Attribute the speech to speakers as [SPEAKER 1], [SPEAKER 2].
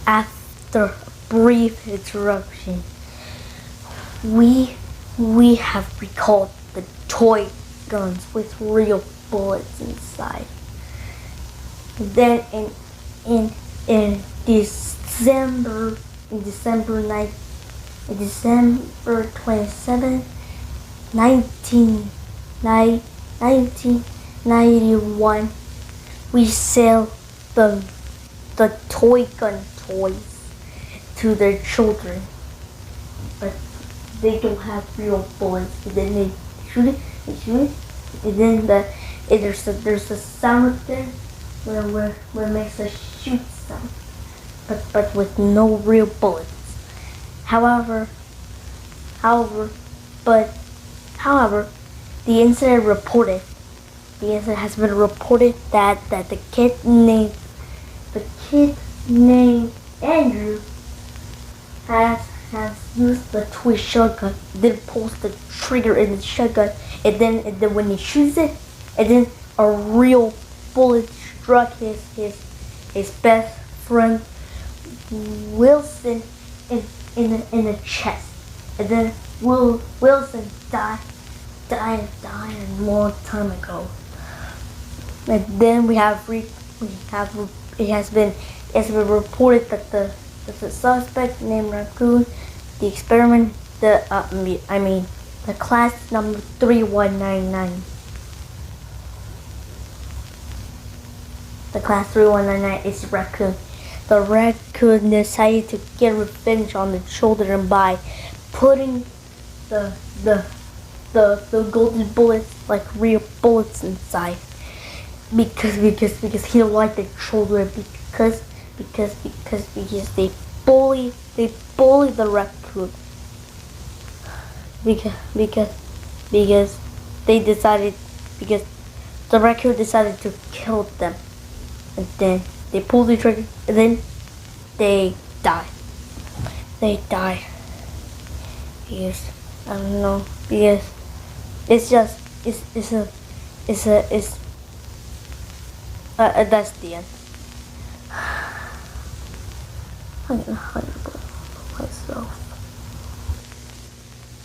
[SPEAKER 1] After a brief interruption, we have recalled the toy guns with real bullets inside. Then in December 27, 1991, we sell the toy gun toys to their children, but they don't have real bullets. And then they shoot it, and then there's a sound up there where it makes a shoot sound, but with no real bullets. However, the incident has been reported that the kid named Andrew has used the toy shotgun, then pulls the trigger in the shotgun, and then when he shoots it, and then a real bullet struck his best friend Wilson in the chest, and then Wilson died a long time ago. And then it has been reported that the suspect named Raccoon, the class number 3199. The class 3199 is Raccoon. The Raccoon decided to get revenge on the children by putting the golden bullets, like real bullets, inside. Because he don't like the children, because they bully the Raccoon. Because the Raccoon decided to kill them, and then they pull the trigger, and then they die. Because I don't know, because that's the end. I'm gonna hide myself.